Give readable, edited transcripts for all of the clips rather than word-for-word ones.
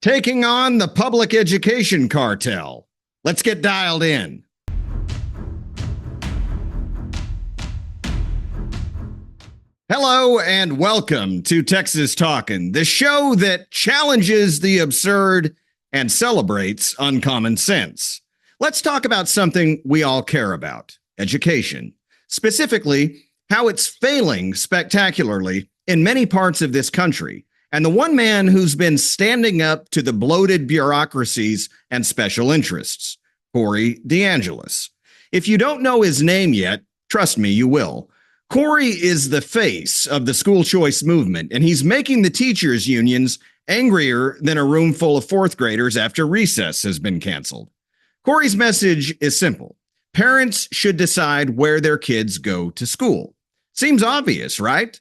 Taking on the public education cartel. Let's get dialed in. Hello and welcome to Texas Talkin, the show that challenges the absurd and celebrates uncommon sense. Let's talk about something we all care about, education, specifically how it's failing spectacularly in many parts of this country, and the one man who's been standing up to the bloated bureaucracies and special interests, Corey DeAngelis. If you don't know his name yet, trust me, you will. Corey is the face of the school choice movement, and he's making the teachers' unions angrier than a room full of fourth graders after recess has been canceled. Corey's message is simple. Parents should decide where their kids go to school. Seems obvious, right?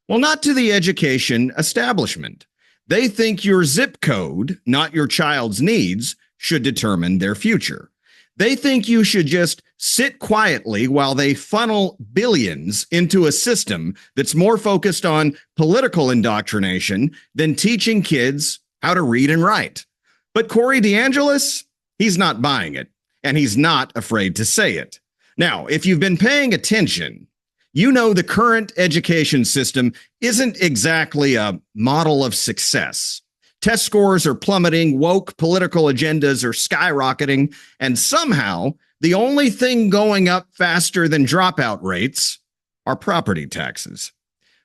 Well, not to the education establishment. They think your zip code, not your child's needs, should determine their future. They think you should just sit quietly while they funnel billions into a system that's more focused on political indoctrination than teaching kids how to read and write. But Corey DeAngelis, he's not buying it, and he's not afraid to say it. Now, if you've been paying attention, you know the current education system isn't exactly a model of success. Test scores are plummeting, woke political agendas are skyrocketing, and somehow the only thing going up faster than dropout rates are property taxes.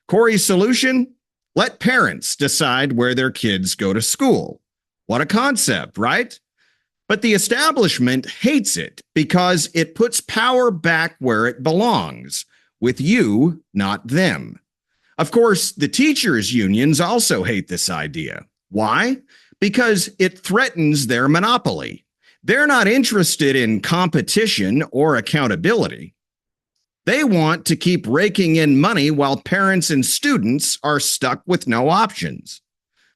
Corey's solution? Let parents decide where their kids go to school. What a concept, right? But the establishment hates it because it puts power back where it belongs, with you, not them. Of course, the teachers' unions also hate this idea. Why? Because it threatens their monopoly. They're not interested in competition or accountability. They want to keep raking in money while parents and students are stuck with no options.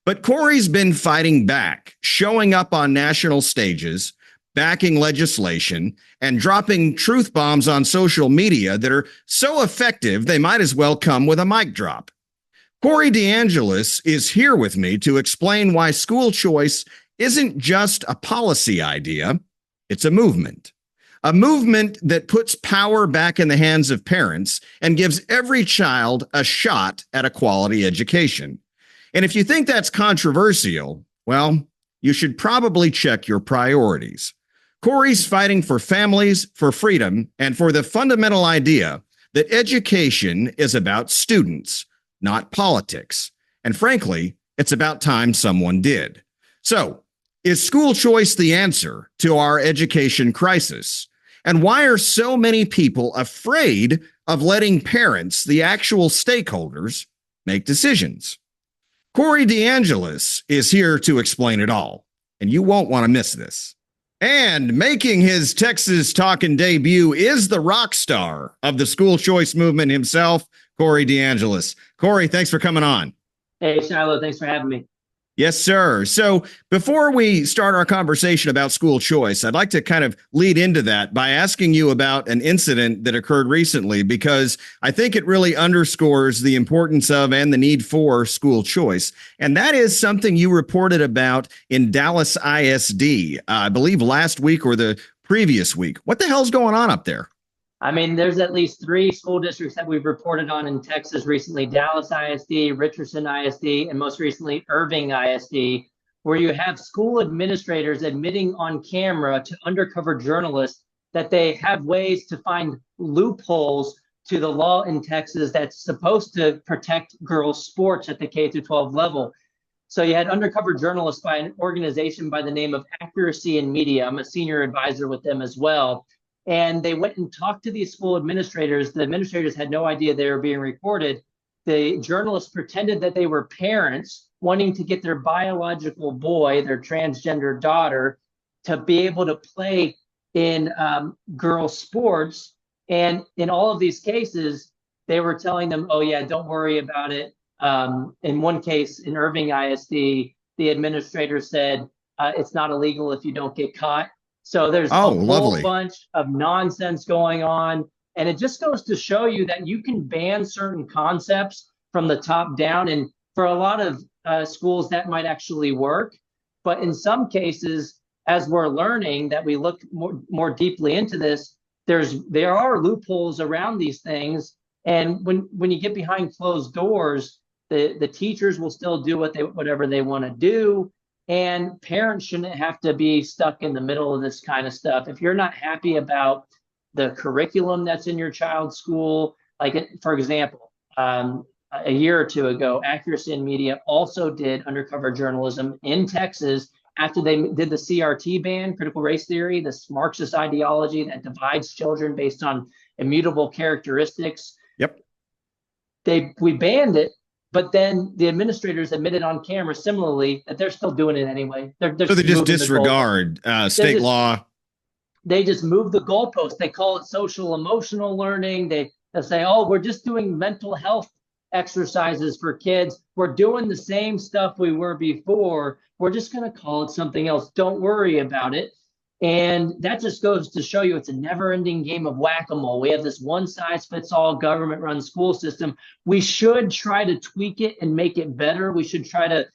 But Corey's been fighting back, showing up on national stages, backing legislation, and dropping truth bombs on social media that are so effective they might as well come with a mic drop. Corey DeAngelis is here with me to explain why school choice isn't just a policy idea, it's a movement that puts power back in the hands of parents and gives every child a shot at a quality education. And if you think that's controversial, well, you should probably check your priorities. Corey's fighting for families, for freedom, and for the fundamental idea that education is about students, not politics. And frankly, it's about time someone did. So, is school choice the answer to our education crisis? And why are so many people afraid of letting parents, the actual stakeholders, make decisions? Corey DeAngelis is here to explain it all, and you won't want to miss this. And making his Texas Talkin' debut is the rock star of the school choice movement himself, Corey DeAngelis. Corey, thanks for coming on. Hey, Shiloh, thanks for having me. Yes, sir. So before we start our conversation about school choice, I'd like to kind of lead into that by asking you about an incident that occurred recently, because I think it really underscores the importance of and the need for school choice. And that is something you reported about in Dallas ISD, I believe last week or the previous week. What the hell's going on up there? I mean, there's at least 3 school districts that we've reported on in Texas recently: Dallas ISD, Richardson ISD, and most recently Irving ISD, where you have school administrators admitting on camera to undercover journalists that they have ways to find loopholes to the law in Texas that's supposed to protect girls' sports at the K-12 level. So you had undercover journalists by an organization by the name of Accuracy in Media. I'm a senior advisor with them as well. And they went and talked to these school administrators. The administrators had no idea they were being recorded. The journalists pretended that they were parents wanting to get their biological boy, their transgender daughter, to be able to play in girls' sports. And in all of these cases, they were telling them, oh, yeah, don't worry about it. In one case, in Irving ISD, the administrator said, it's not illegal if you don't get caught. So there's a whole bunch of nonsense going on. And it just goes to show you that you can ban certain concepts from the top down. And for a lot of schools, that might actually work. But in some cases, as we're learning that we look more deeply into this, there are loopholes around these things. And when you get behind closed doors, the teachers will still do whatever they want to do. And parents shouldn't have to be stuck in the middle of this kind of stuff. If you're not happy about the curriculum that's in your child's school, for example, a year or two ago, Accuracy in Media also did undercover journalism in Texas after they did the CRT ban, critical race theory, this Marxist ideology that divides children based on immutable characteristics. Yep. We banned it, but then the administrators admitted on camera similarly that they're still doing it anyway. So they just disregard state law. They just move the goalpost. They call it social emotional learning. They say, oh, we're just doing mental health exercises for kids. We're doing the same stuff we were before. We're just going to call it something else. Don't worry about it. And that just goes to show you it's a never-ending game of whack-a-mole. We have this one-size-fits-all government-run school system. We should try to tweak it and make it better. We should try to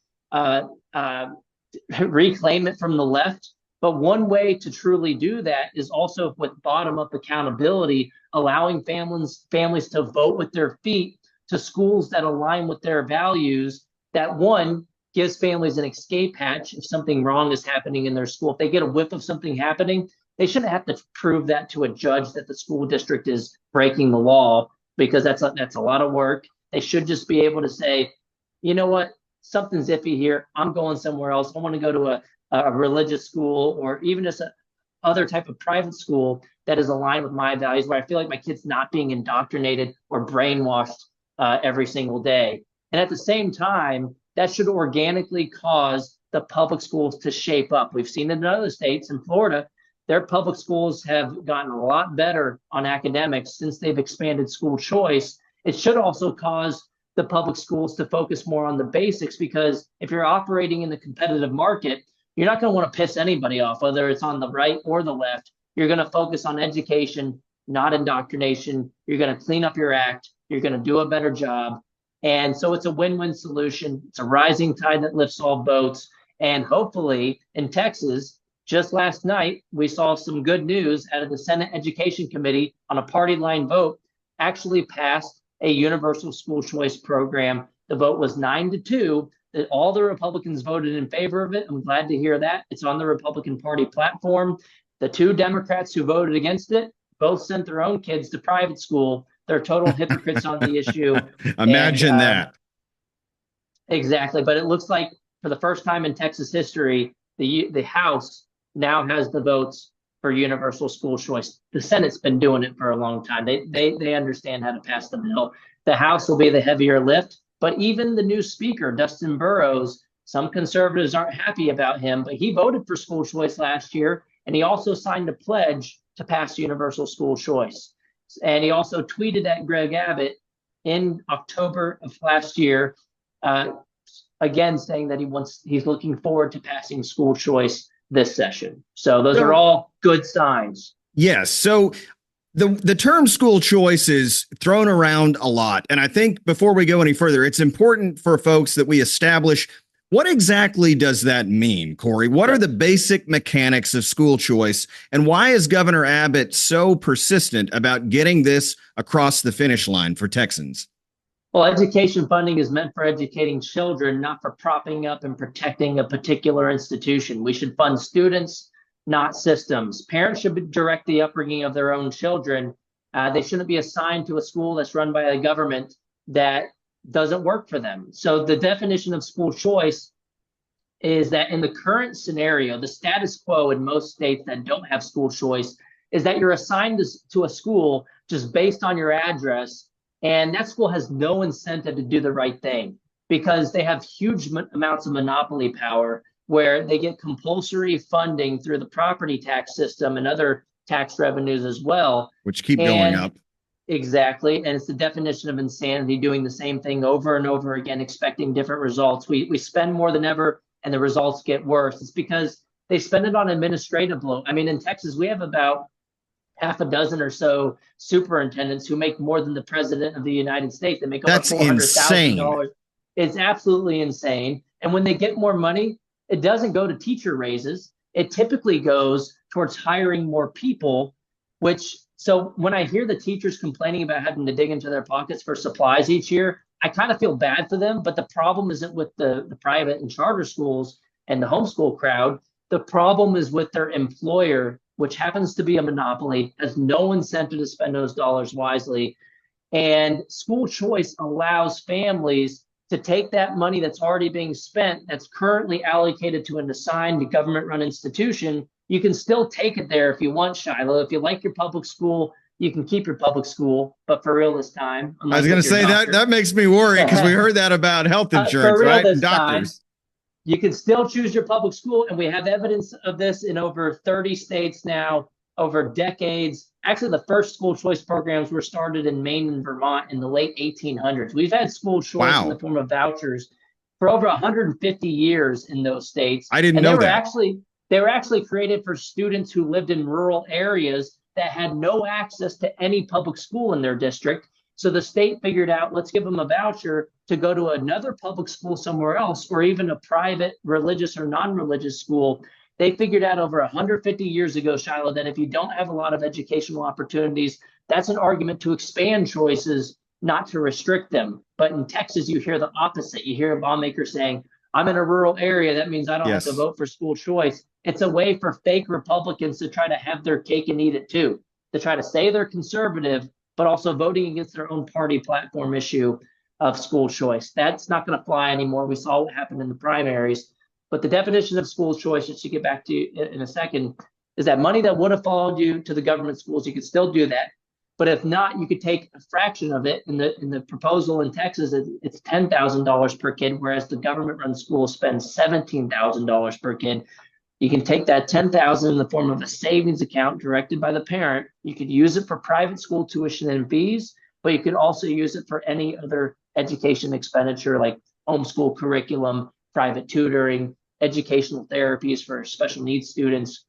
reclaim it from the left. But one way to truly do that is also with bottom-up accountability, allowing families to vote with their feet to schools that align with their values, that one, gives families an escape hatch if something wrong is happening in their school. If they get a whiff of something happening, they shouldn't have to prove that to a judge that the school district is breaking the law, because that's a lot of work. They should just be able to say, you know what, something's iffy here. I'm going somewhere else. I want to go to a religious school, or even just a other type of private school that is aligned with my values, where I feel like my kid's not being indoctrinated or brainwashed every single day. And at the same time, that should organically cause the public schools to shape up. We've seen it in other states. In Florida, their public schools have gotten a lot better on academics since they've expanded school choice. It should also cause the public schools to focus more on the basics, because if you're operating in the competitive market, you're not going to want to piss anybody off, whether it's on the right or the left. You're going to focus on education, not indoctrination. You're going to clean up your act. You're going to do a better job. And so it's a win-win solution. It's a rising tide that lifts all boats. And hopefully in Texas, just last night, we saw some good news out of the Senate Education Committee on a party line vote, actually passed a universal school choice program. The vote was 9-2. That all the Republicans voted in favor of it. I'm glad to hear that. It's on the Republican Party platform. The two Democrats who voted against it both sent their own kids to private school. They're total hypocrites on the issue. Imagine that. Exactly. But it looks like for the first time in Texas history, the House now has the votes for universal school choice. The Senate's been doing it for a long time. They understand how to pass the bill. The House will be the heavier lift. But even the new speaker, Dustin Burrows, some conservatives aren't happy about him, but he voted for school choice last year, and he also signed a pledge to pass universal school choice. And he also tweeted at Greg Abbott in October of last year, again saying that he's looking forward to passing school choice this session. So those are all good signs. Yes. So the term school choice is thrown around a lot. And I think before we go any further, it's important for folks that we establish what exactly does that mean, Corey? What are the basic mechanics of school choice, and why is Governor Abbott so persistent about getting this across the finish line for Texans? Well, education funding is meant for educating children, not for propping up and protecting a particular institution. We should fund students, not systems. Parents should direct the upbringing of their own children. They shouldn't be assigned to a school that's run by a government that doesn't work for them. So the definition of school choice is that in the current scenario, the status quo in most states that don't have school choice is that you're assigned to a school just based on your address, and that school has no incentive to do the right thing because they have huge amounts of monopoly power, where they get compulsory funding through the property tax system and other tax revenues as well. Which keep going up. Exactly. And it's the definition of insanity, doing the same thing over and over again, expecting different results. We spend more than ever and the results get worse. It's because they spend it on administrative bloat. I mean, in Texas, we have about half a dozen or so superintendents who make more than the president of the United States. They make over $400,000. It's absolutely insane. And when they get more money, it doesn't go to teacher raises. It typically goes towards hiring more people, so when I hear the teachers complaining about having to dig into their pockets for supplies each year, I kind of feel bad for them. But the problem isn't with the private and charter schools and the homeschool crowd. The problem is with their employer, which happens to be a monopoly, has no incentive to spend those dollars wisely. And school choice allows families to take that money that's already being spent, that's currently allocated to an assigned government-run institution. You can still take it there if you want, Shiloh. If you like your public school, you can keep your public school. But for real this time, I was going to say that makes me worry, because we heard that about health insurance, for real right? this Doctors. Time, you can still choose your public school, and we have evidence of this in over 30 states now, over decades. Actually, the first school choice programs were started in Maine and Vermont in the late 1800s. We've had school choice in the form of vouchers for over 150 years in those states. I didn't know that. They were actually created for students who lived in rural areas that had no access to any public school in their district. So the state figured out, let's give them a voucher to go to another public school somewhere else, or even a private religious or non-religious school. They figured out over 150 years ago, Shiloh, that if you don't have a lot of educational opportunities, that's an argument to expand choices, not to restrict them. But in Texas, you hear the opposite. You hear a lawmaker saying, I'm in a rural area. That means I don't have to vote for school choice. It's a way for fake Republicans to try to have their cake and eat it too, to try to say they're conservative, but also voting against their own party platform issue of school choice. That's not going to fly anymore. We saw what happened in the primaries. But the definition of school choice, which you get back to in a second, is that money that would have followed you to the government schools. You could still do that. But if not, you could take a fraction of it. In the proposal in Texas, it's $10,000 per kid, whereas the government-run schools spend $17,000 per kid. You can take that $10,000 in the form of a savings account directed by the parent. You could use it for private school tuition and fees, but you could also use it for any other education expenditure like homeschool curriculum, private tutoring, educational therapies for special needs students,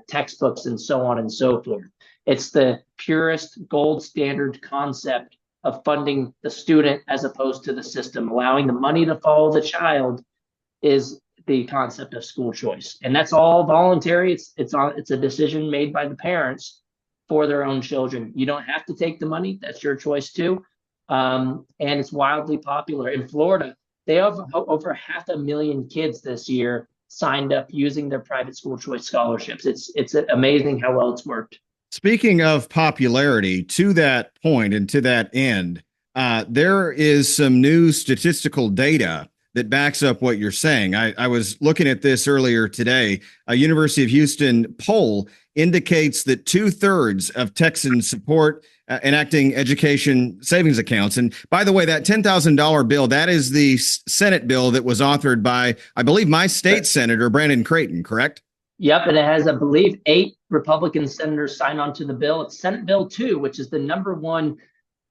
textbooks, and so on and so forth. It's the purest gold standard concept of funding the student as opposed to the system. Allowing the money to follow the child is the concept of school choice, and that's all voluntary. It's a decision made by the parents for their own children. You don't have to take the money; that's your choice too. And it's wildly popular in Florida. They have over 500,000 kids this year signed up using their private school choice scholarships. It's amazing how well it's worked. Speaking of popularity, to that point and to that end, there is some new statistical data that backs up what you're saying. I was looking at this earlier today. A University of Houston poll indicates that 2/3 of Texans support enacting education savings accounts. And by the way, that $10,000 bill, that is the Senate bill that was authored by, I believe, my state senator, Brandon Creighton, correct? Yep, and it has, I believe, 8 Republican senators signed on to the bill. It's Senate Bill 2, which is the number one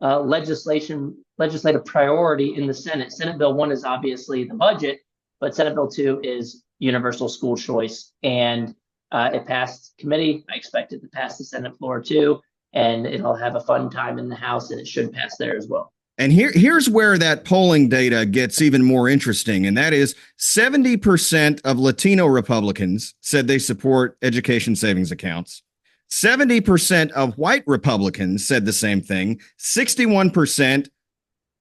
legislative priority in the Senate. Senate Bill 1 is obviously the budget, but Senate Bill 2 is universal school choice. And it passed committee. I expect it to pass the Senate floor too, and it'll have a fun time in the House, and it should pass there as well. And here's where that polling data gets even more interesting, and that is 70% of Latino Republicans said they support education savings accounts. 70% of white Republicans said the same thing. 61%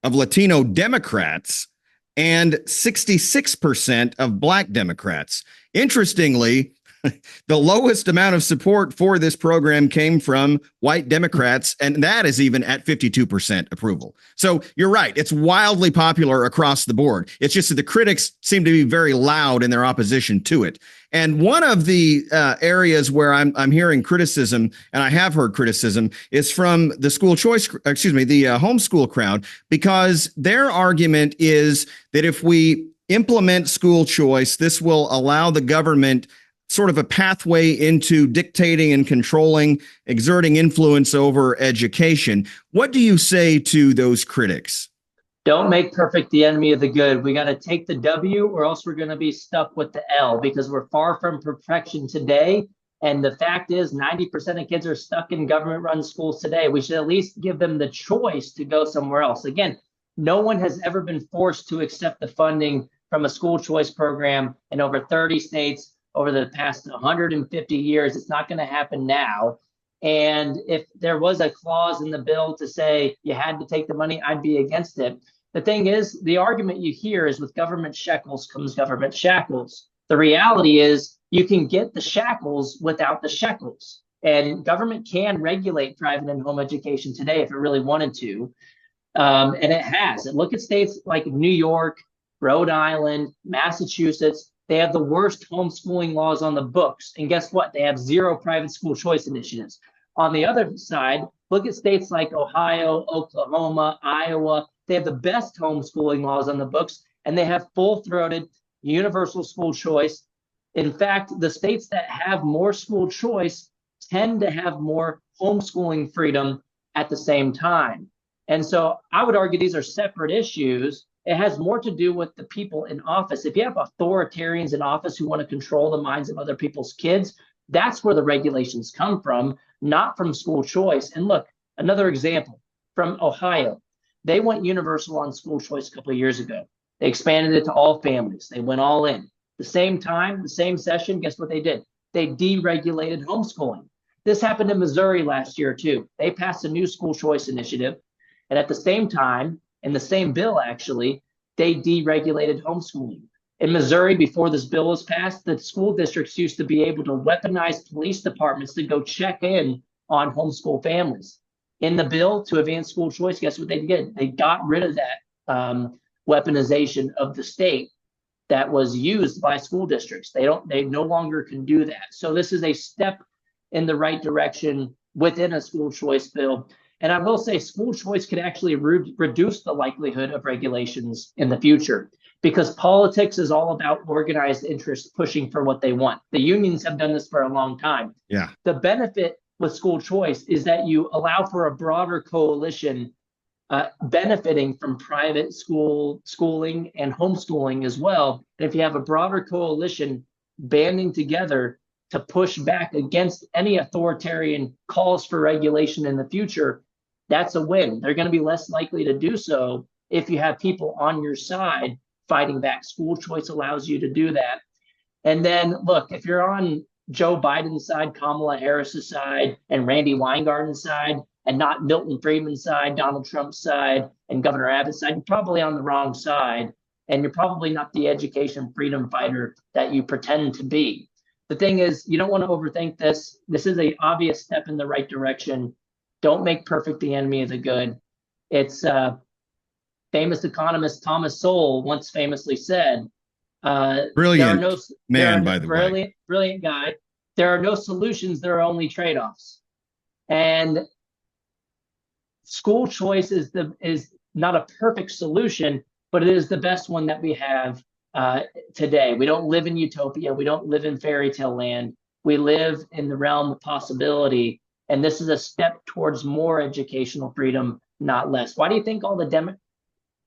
of Latino Democrats and 66% of Black Democrats. Interestingly, the lowest amount of support for this program came from white Democrats, and that is even at 52% approval. So you're right. It's wildly popular across the board. It's just that the critics seem to be very loud in their opposition to it. And one of the areas where I'm hearing criticism, and I have heard criticism, is from the the homeschool crowd, because their argument is that if we implement school choice, this will allow the government sort of a pathway into dictating and controlling, exerting influence over education. What do you say to those critics? Don't make perfect the enemy of the good. We got to take the W, or else we're going to be stuck with the L, because we're far from perfection today. And the fact is 90% of kids are stuck in government-run schools today. We should at least give them the choice to go somewhere else. Again, no one has ever been forced to accept the funding from a school choice program in over 30 states over the past 150 years. It's not going to happen now. And if there was a clause in the bill to say you had to take the money, I'd be against it. The thing is, the argument you hear is with government shekels comes government shackles. The reality is you can get the shackles without the shekels. And government can regulate private and home education today if it really wanted to. And it has. And look at states like New York, Rhode Island, Massachusetts. They have the worst homeschooling laws on the books. And guess what? They have zero private school choice initiatives. On the other side, look at states like Ohio, Oklahoma, Iowa. They have the best homeschooling laws on the books, and they have full-throated universal school choice. In fact, the states that have more school choice tend to have more homeschooling freedom at the same time. And so I would argue these are separate issues. It has more to do with the people in office. If you have authoritarians in office who want to control the minds of other people's kids, that's where the regulations come from, not from school choice. And look, another example from Ohio. They went universal on school choice a couple of years ago. They expanded it to all families. They went all in. The same time, the same session, guess what they did? They deregulated homeschooling. This happened in Missouri last year, too. They passed a new school choice initiative. And at the same time, in the same bill, actually, they deregulated homeschooling. In Missouri, before this bill was passed, the school districts used to be able to weaponize police departments to go check in on homeschool families. In the bill to advance school choice, guess what they did? They got rid of that weaponization of the state that was used by school districts. They no longer can do that. So this is a step in the right direction within a school choice bill. And I will say school choice could actually reduce the likelihood of regulations in the future, because politics is all about organized interests pushing for what they want. The unions have done this for a long time. Yeah. The benefit with school choice is that you allow for a broader coalition benefiting from private schooling and homeschooling as well. And if you have a broader coalition banding together to push back against any authoritarian calls for regulation in the future, that's a win. They're going to be less likely to do so if you have people on your side fighting back. School choice allows you to do that. And then, look, if you're on Joe Biden's side, Kamala Harris's side, and Randy Weingarten's side, and not Milton Friedman's side, Donald Trump's side, and Governor Abbott's side, you're probably on the wrong side. And you're probably not the education freedom fighter that you pretend to be. The thing is, you don't want to overthink this. This is an obvious step in the right direction. Don't make perfect the enemy of the good. It's famous economist Thomas Sowell once famously said, brilliant man, by the way. Brilliant guy. There are no solutions. There are only trade-offs. And school choice is not a perfect solution, but it is the best one that we have today. We don't live in utopia. We don't live in fairy tale land. We live in the realm of possibility. And this is a step towards more educational freedom, not less. Why do you think all the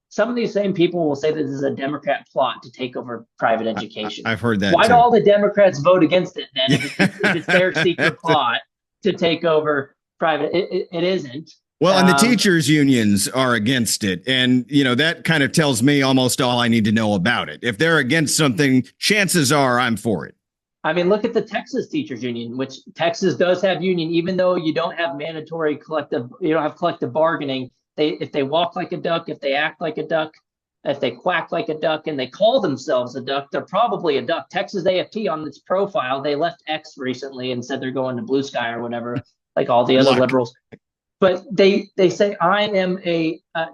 some of these same people will say that this is a Democrat plot to take over private education? I've heard that. Why do all the Democrats vote against it then? If it's their secret plot to take over private, it isn't. Well, and the teachers unions are against it. And, that kind of tells me almost all I need to know about it. If they're against something, chances are I'm for it. I mean, look at the Texas teachers union, which Texas does have union, even though you don't have mandatory you don't have collective bargaining. If they walk like a duck, if they act like a duck, if they quack like a duck, and they call themselves a duck, they're probably a duck. Texas AFT on its profile, they left X recently and said they're going to Blue Sky or whatever, like all the other liberals. But they say,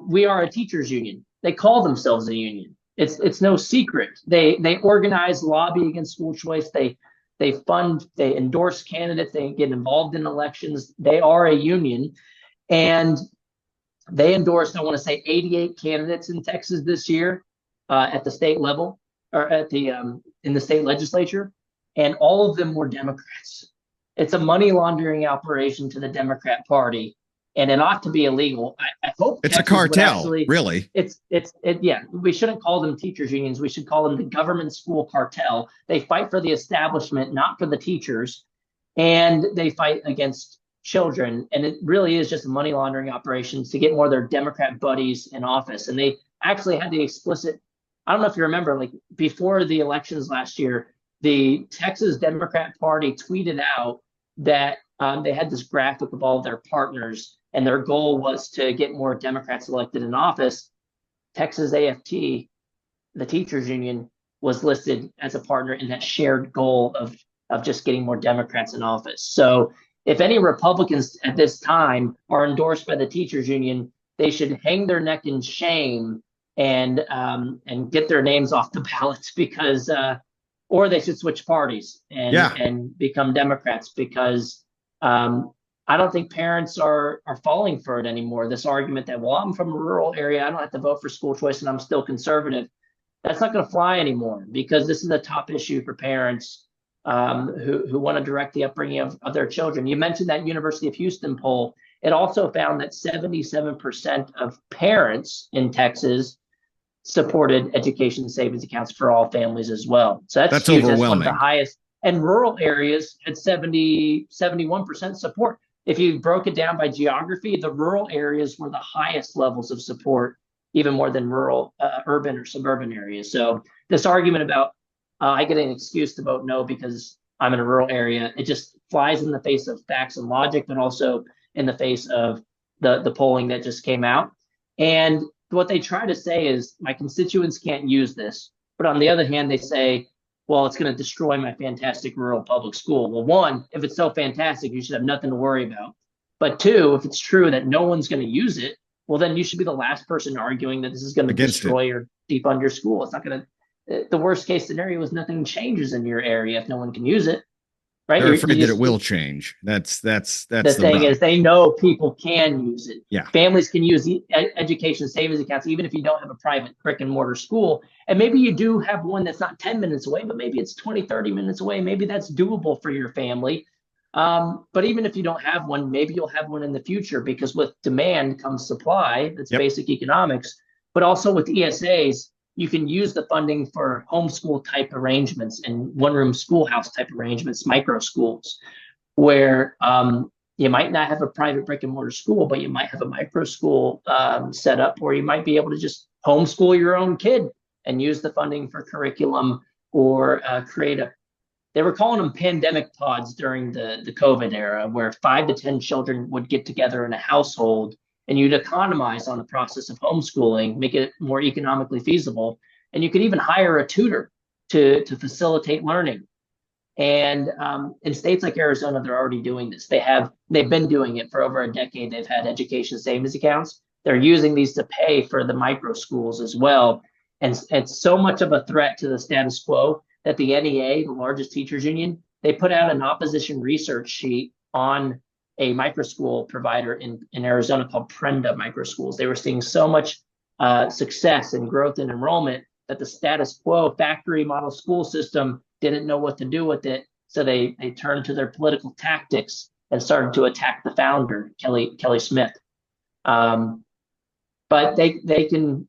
we are a teachers union. They call themselves a union. It's no secret. They organize, lobby against school choice. They fund, they endorse candidates. They get involved in elections. They are a union. And they endorsed, I want to say, 88 candidates in Texas this year at the state level, or in the state legislature, and all of them were Democrats. It's a money laundering operation to the Democrat Party, and it ought to be illegal. I hope it's Texas a cartel. Really, yeah. We shouldn't call them teachers unions. We should call them the government school cartel. They fight for the establishment, not for the teachers, and they fight against children, and it really is just a money laundering operation to get more of their Democrat buddies in office. And they actually had the explicit I don't know if you remember, like before the elections last year, the Texas Democrat Party tweeted out that they had this graphic of all of their partners, and their goal was to get more Democrats elected in office. Texas AFT, the teachers union, was listed as a partner in that shared goal of just getting more Democrats in office. So if any Republicans at this time are endorsed by the teachers union, they should hang their neck in shame and get their names off the ballots because or they should switch parties and become Democrats because I don't think parents are falling for it anymore. This argument that, well, I'm from a rural area, I don't have to vote for school choice and I'm still conservative. That's not going to fly anymore because this is a top issue for parents who want to direct the upbringing of their children. You mentioned that University of Houston poll. It also found that 77% of parents in Texas supported education savings accounts for all families as well. So that's huge. That's one of the highest. And rural areas had 71% support. If you broke it down by geography, the rural areas were the highest levels of support, even more than rural, urban or suburban areas. So this argument about I get an excuse to vote no because I'm in a rural area, it just flies in the face of facts and logic, but also in the face of the polling that just came out. And what they try to say is my constituents can't use this. But on the other hand, they say, well, it's going to destroy my fantastic rural public school. Well, one, if it's so fantastic, you should have nothing to worry about. But two, if it's true that no one's going to use it, well, then you should be the last person arguing that this is going to destroy or defund your school. It's not going to, the worst case scenario is nothing changes in your area if no one can use it. Right? They're afraid that it will change. That's the thing is they know people can use it. Yeah. Families can use education savings accounts, even if you don't have a private brick and mortar school. And maybe you do have one that's not 10 minutes away, but maybe it's 20, 30 minutes away. Maybe that's doable for your family. But even if you don't have one, maybe you'll have one in the future because with demand comes supply. That's basic economics. But also with ESAs, you can use the funding for homeschool type arrangements and one-room schoolhouse type arrangements, micro schools, where you might not have a private brick and mortar school, but you might have a micro school set up, or you might be able to just homeschool your own kid and use the funding for curriculum or they were calling them pandemic pods during the COVID era, where 5 to 10 children would get together in a household and you'd economize on the process of homeschooling, make it more economically feasible. And you could even hire a tutor to facilitate learning. And in states like Arizona, they're already doing this. They've been doing it for over a decade. They've had education savings accounts. They're using these to pay for the micro schools as well. And it's so much of a threat to the status quo that the NEA, the largest teachers union, they put out an opposition research sheet on a micro school provider in Arizona called Prenda Micro Schools. They were seeing so much success and growth in enrollment that the status quo factory model school system didn't know what to do with it. So they turned to their political tactics and started to attack the founder, Kelly Smith. But they can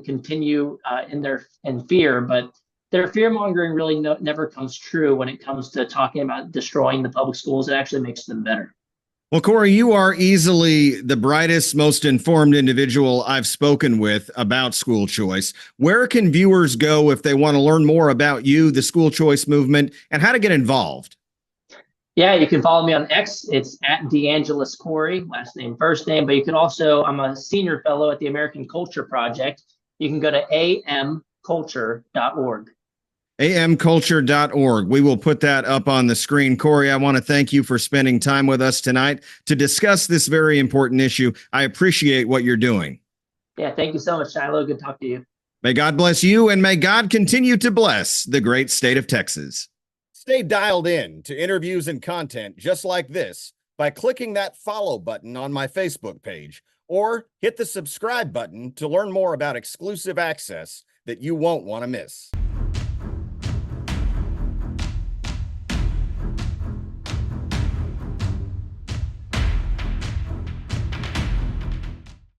continue in fear, but their fear mongering really never comes true when it comes to talking about destroying the public schools. It actually makes them better. Well, Corey, you are easily the brightest, most informed individual I've spoken with about school choice. Where can viewers go if they want to learn more about you, the school choice movement, and how to get involved? Yeah, you can follow me on X. It's at DeAngelis Corey, last name, first name. But you can also, I'm a senior fellow at the American Culture Project. You can go to amculture.org. amculture.org. We will put that up on the screen. Corey, I want to thank you for spending time with us tonight to discuss this very important issue. I appreciate what you're doing. Yeah, thank you so much, Shiloh. Good to talk to you. May God bless you, and may God continue to bless the great state of Texas. Stay dialed in to interviews and content just like this by clicking that follow button on my Facebook page, or hit the subscribe button to learn more about exclusive access that you won't want to miss.